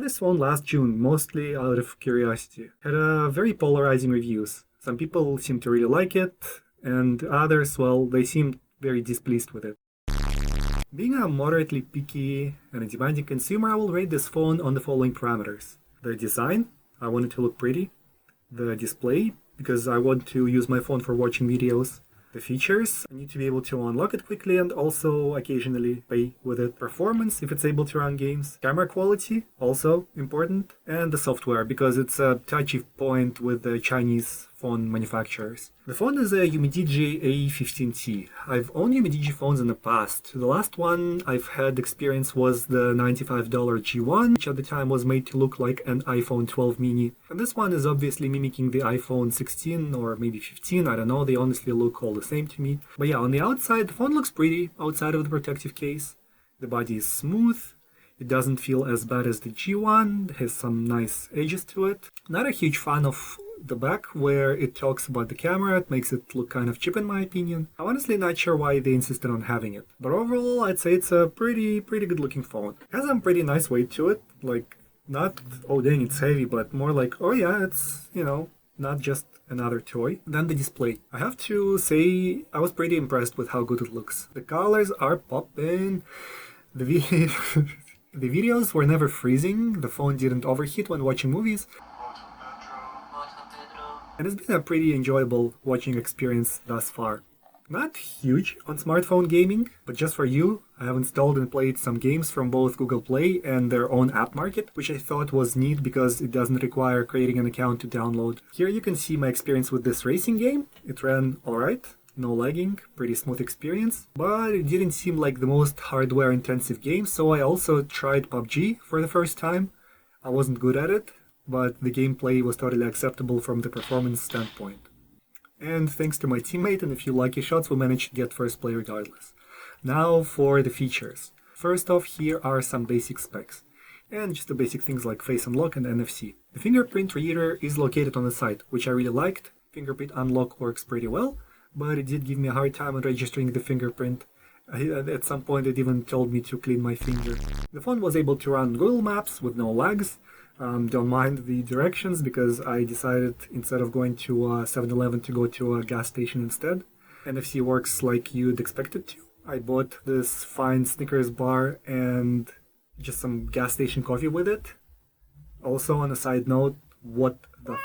This phone last June, mostly out of curiosity. Had very polarizing reviews. Some people seem to really like it, and others, well, they seemed very displeased with it. Being a moderately picky and a demanding consumer, I will rate this phone on the following parameters. The design, I want it to look pretty. The display, because I want to use my phone for watching videos. The features, I need to be able to unlock it quickly and also occasionally play with it. Performance, if it's able to run games. Camera quality, also important. And the software, because it's a touchy point with the Chinese phone manufacturers. The phone is a Umidigi A15T. I've owned Umidigi phones in the past. The last one I've had experience was the $95 G1, which at the time was made to look like an iPhone 12 mini. And this one is obviously mimicking the iPhone 16 or maybe 15, I don't know, they honestly look all the same to me. But yeah, on the outside, the phone looks pretty outside of the protective case. The body is smooth. It doesn't feel as bad as the G1, it has some nice edges to it. Not a huge fan of the back where it talks about the camera, it makes it look kind of cheap in my opinion. I'm honestly not sure why they insisted on having it. But overall, I'd say it's a pretty good looking phone. It has a pretty nice weight to it, like not, oh dang, it's heavy, but more like, oh yeah, it's, you know, not just another toy. Then the display. I have to say, I was pretty impressed with how good it looks. The colors are popping. The videos were never freezing, the phone didn't overheat when watching movies, and it's been a pretty enjoyable watching experience thus far. Not huge on smartphone gaming, but just for you, I have installed and played some games from both Google Play and their own app market, which I thought was neat because it doesn't require creating an account to download. Here you can see my experience with this racing game. It ran alright. No lagging, pretty smooth experience, but it didn't seem like the most hardware intensive game, so I also tried PUBG for the first time. I wasn't good at it, but the gameplay was totally acceptable from the performance standpoint. And thanks to my teammate and a few lucky shots, we managed to get first play regardless. Now for the features. First off, here are some basic specs. And just the basic things like face unlock and NFC. The fingerprint reader is located on the side, which I really liked. Fingerprint unlock works pretty well, but it did give me a hard time on registering the fingerprint. At some point it even told me to clean my finger. The phone was able to run Google Maps with no lags. Don't mind the directions because I decided instead of going to 7-Eleven to go to a gas station instead. NFC works like you'd expect it to. I bought this fine Snickers bar and just some gas station coffee with it. Also on a side note, what the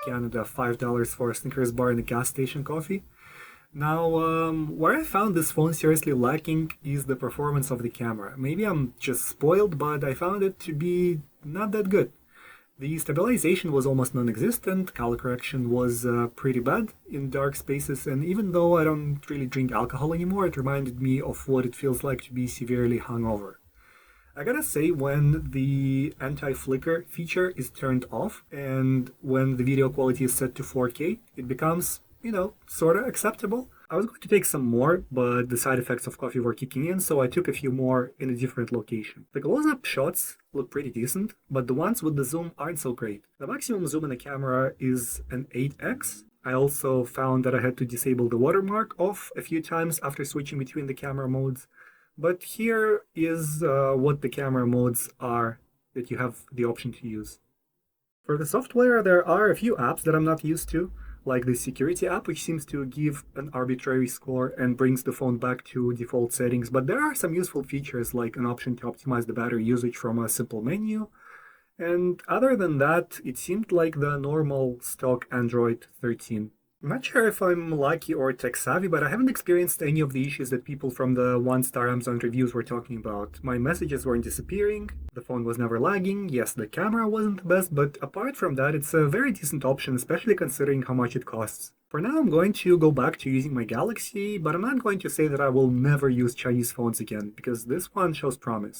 Canada, $5 for a Snickers bar and a gas station coffee? Now, where I found this phone seriously lacking is the performance of the camera. Maybe I'm just spoiled, but I found it to be not that good. The stabilization was almost non-existent, color correction was pretty bad in dark spaces, and even though I don't really drink alcohol anymore, it reminded me of what it feels like to be severely hungover. I gotta say, when the anti-flicker feature is turned off, and when the video quality is set to 4K, it becomes, you know, sort of acceptable. I was going to take some more, but the side effects of coffee were kicking in, so I took a few more in a different location. The close-up shots look pretty decent, but the ones with the zoom aren't so great. The maximum zoom in the camera is an 8x. I also found that I had to disable the watermark off a few times after switching between the camera modes. But here is what the camera modes are that you have the option to use. For the software, there are a few apps that I'm not used to, like the security app, which seems to give an arbitrary score and brings the phone back to default settings, but there are some useful features like an option to optimize the battery usage from a simple menu, and other than that, it seemed like the normal stock Android 13. I'm not sure if I'm lucky or tech savvy, but I haven't experienced any of the issues that people from the 1-star Amazon reviews were talking about. My messages weren't disappearing, the phone was never lagging, yes, the camera wasn't the best, but apart from that, it's a very decent option, especially considering how much it costs. For now, I'm going to go back to using my Galaxy, but I'm not going to say that I will never use Chinese phones again, because this one shows promise.